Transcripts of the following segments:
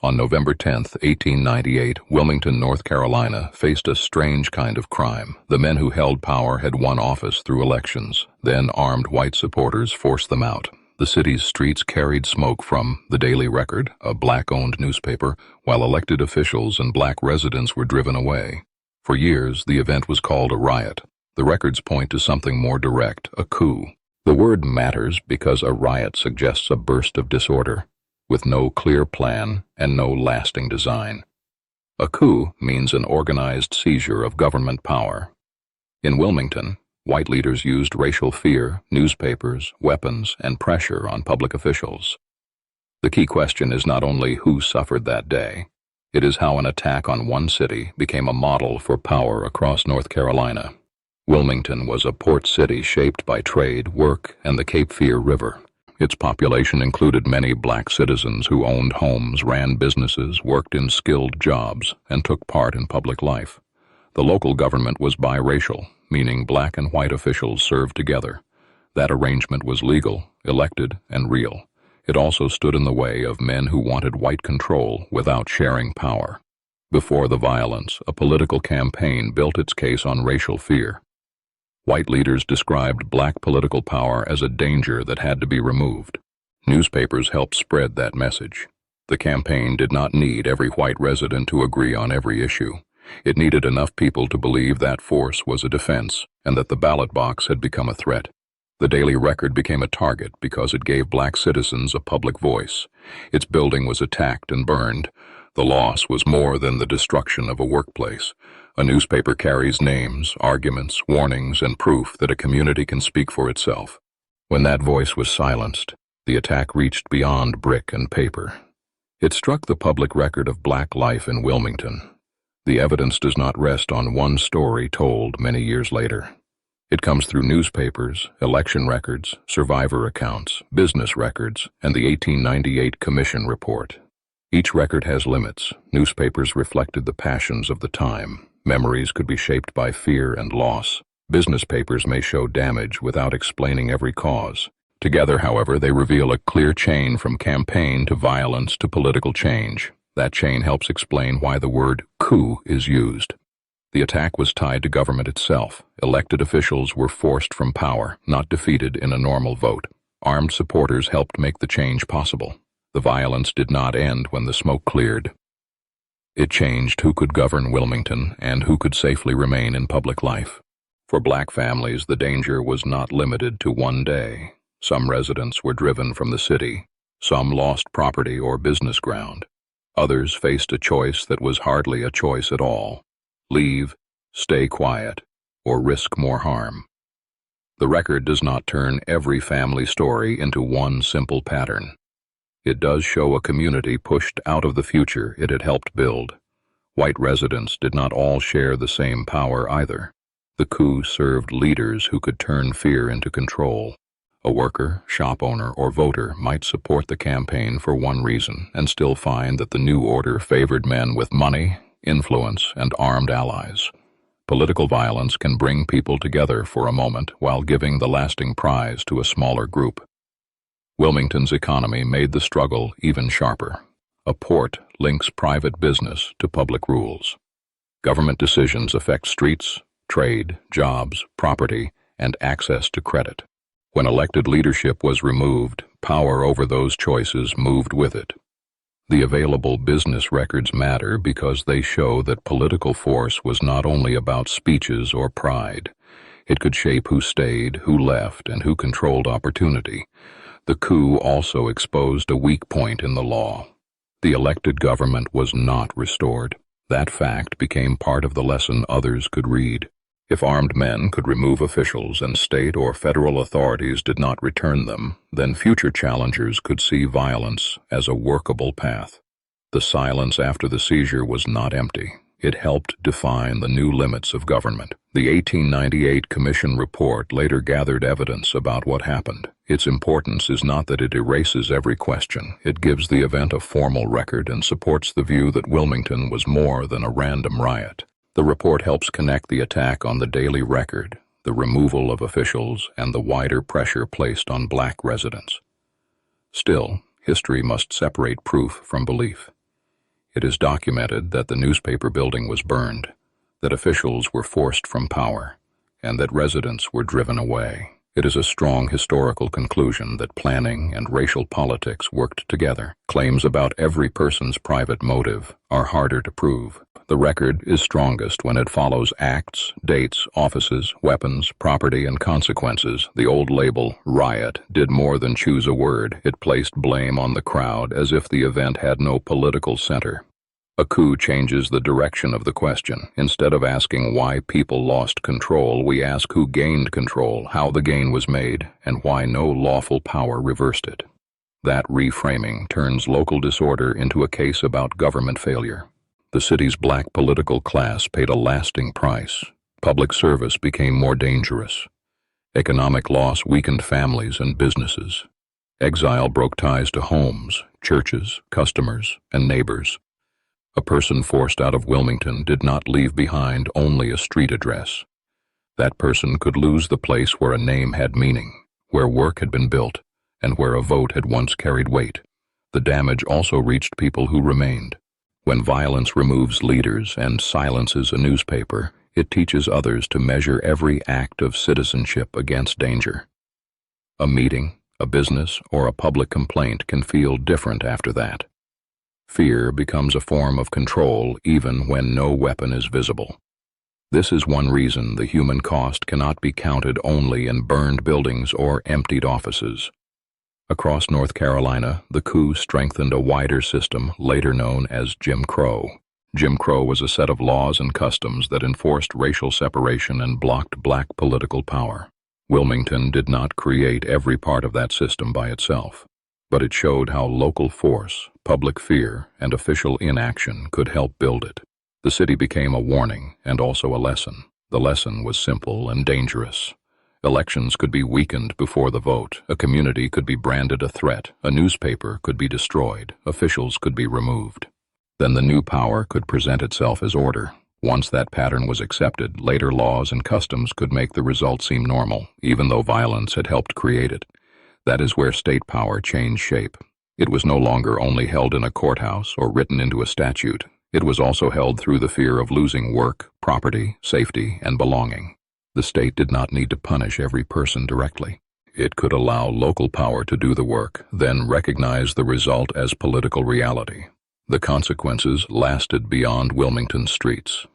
On November 10, 1898, Wilmington, North Carolina, faced a strange kind of crime. The men who held power had won office through elections. Then armed white supporters forced them out. The city's streets carried smoke from the Daily Record, a black-owned newspaper, while elected officials and black residents were driven away. For years, the event was called a riot. The records point to something more direct, a coup. The word matters because a riot suggests a burst of disorder, with no clear plan and no lasting design. A coup means an organized seizure of government power. In Wilmington, white leaders used racial fear, newspapers, weapons, and pressure on public officials. The key question is not only who suffered that day, it is how an attack on one city became a model for power across North Carolina. Wilmington was a port city shaped by trade, work, and the Cape Fear River. Its population included many black citizens who owned homes, ran businesses, worked in skilled jobs, and took part in public life. The local government was biracial, meaning black and white officials served together. That arrangement was legal, elected, and real. It also stood in the way of men who wanted white control without sharing power. Before the violence, a political campaign built its case on racial fear. White leaders described black political power as a danger that had to be removed. Newspapers helped spread that message. The campaign did not need every white resident to agree on every issue. It needed enough people to believe that force was a defense and that the ballot box had become a threat. The Daily Record became a target because it gave black citizens a public voice. Its building was attacked and burned. The loss was more than the destruction of a workplace. A newspaper carries names, arguments, warnings, and proof that a community can speak for itself. When that voice was silenced, the attack reached beyond brick and paper. It struck the public record of black life in Wilmington. The evidence does not rest on one story told many years later. It comes through newspapers, election records, survivor accounts, business records, and the 1898 Commission report. Each record has limits. Newspapers reflected the passions of the time. Memories could be shaped by fear and loss. Business papers may show damage without explaining every cause. Together, however, they reveal a clear chain from campaign to violence to political change. That chain helps explain why the word coup is used. The attack was tied to government itself. Elected officials were forced from power, not defeated in a normal vote. Armed supporters helped make the change possible. The violence did not end when the smoke cleared. It changed who could govern Wilmington and who could safely remain in public life. For black families, the danger was not limited to one day. Some residents were driven from the city. Some lost property or business ground. Others faced a choice that was hardly a choice at all: leave, stay quiet, or risk more harm. The record does not turn every family story into one simple pattern. It does show a community pushed out of the future it had helped build. White residents did not all share the same power either. The coup served leaders who could turn fear into control. A worker, shop owner, or voter might support the campaign for one reason and still find that the new order favored men with money, influence, and armed allies. Political violence can bring people together for a moment while giving the lasting prize to a smaller group. Wilmington's economy made the struggle even sharper. A port links private business to public rules. Government decisions affect streets, trade, jobs, property, and access to credit. When elected leadership was removed, power over those choices moved with it. The available business records matter because they show that political force was not only about speeches or pride. It could shape who stayed, who left, and who controlled opportunity. The coup also exposed a weak point in the law. The elected government was not restored. That fact became part of the lesson others could read. If armed men could remove officials and state or federal authorities did not return them, then future challengers could see violence as a workable path. The silence after the seizure was not empty. It helped define the new limits of government. The 1898 Commission report later gathered evidence about what happened. Its importance is not that it erases every question. It gives the event a formal record and supports the view that Wilmington was more than a random riot. The report helps connect the attack on the Daily Record, the removal of officials, and the wider pressure placed on black residents. Still, history must separate proof from belief. It is documented that the newspaper building was burned, that officials were forced from power, and that residents were driven away. It is a strong historical conclusion that planning and racial politics worked together. Claims about every person's private motive are harder to prove. The record is strongest when it follows acts, dates, offices, weapons, property, and consequences. The old label, Riot, did more than choose a word. It placed blame on the crowd as if the event had no political center. A coup changes the direction of the question. Instead of asking why people lost control, we ask who gained control, how the gain was made, and why no lawful power reversed it. That reframing turns local disorder into a case about government failure. The city's black political class paid a lasting price. Public service became more dangerous. Economic loss weakened families and businesses. Exile broke ties to homes, churches, customers, and neighbors. A person forced out of Wilmington did not leave behind only a street address. That person could lose the place where a name had meaning, where work had been built, and where a vote had once carried weight. The damage also reached people who remained. When violence removes leaders and silences a newspaper, it teaches others to measure every act of citizenship against danger. A meeting, a business, or a public complaint can feel different after that. Fear becomes a form of control even when no weapon is visible. This is one reason the human cost cannot be counted only in burned buildings or emptied offices. Across North Carolina, the coup strengthened a wider system later known as Jim Crow. Jim Crow was a set of laws and customs that enforced racial separation and blocked black political power. Wilmington did not create every part of that system by itself, but it showed how local force, public fear, and official inaction could help build it. The city became a warning and also a lesson. The lesson was simple and dangerous. Elections could be weakened before the vote, a community could be branded a threat, a newspaper could be destroyed, officials could be removed. Then the new power could present itself as order. Once that pattern was accepted, later laws and customs could make the result seem normal, even though violence had helped create it. That is where state power changed shape. It was no longer only held in a courthouse or written into a statute. It was also held through the fear of losing work, property, safety, and belonging. The state did not need to punish every person directly. It could allow local power to do the work, then recognize the result as political reality. The consequences lasted beyond Wilmington's streets.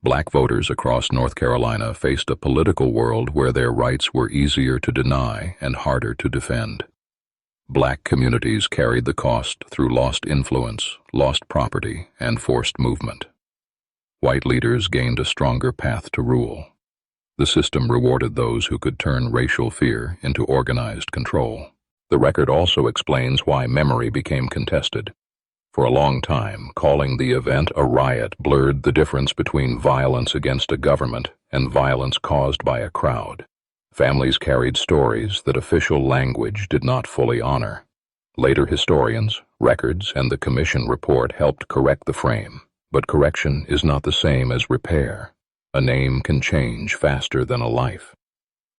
Black voters across North Carolina faced a political world where their rights were easier to deny and harder to defend. Black communities carried the cost through lost influence, lost property, and forced movement. White leaders gained a stronger path to rule. The system rewarded those who could turn racial fear into organized control. The record also explains why memory became contested. For a long time, calling the event a riot blurred the difference between violence against a government and violence caused by a crowd. Families carried stories that official language did not fully honor. Later historians, records, and the commission report helped correct the frame. But correction is not the same as repair. A name can change faster than a life.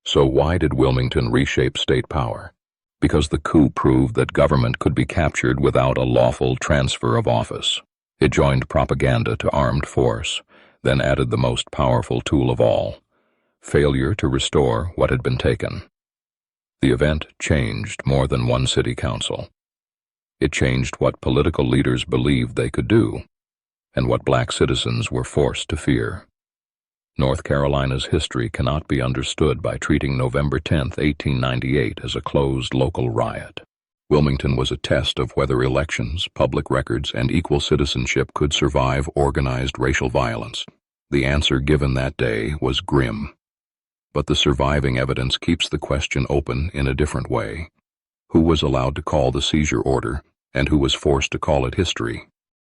So why did Wilmington reshape state power? Because the coup proved that government could be captured without a lawful transfer of office. It joined propaganda to armed force, then added the most powerful tool of all: failure to restore what had been taken. The event changed more than one city council. It changed what political leaders believed they could do, and what black citizens were forced to fear. North Carolina's history cannot be understood by treating November 10, 1898 as a closed local riot. Wilmington was a test of whether elections, public records, and equal citizenship could survive organized racial violence. The answer given that day was grim. But the surviving evidence keeps the question open in a different way. Who was allowed to call the seizure order, and who was forced to call it history?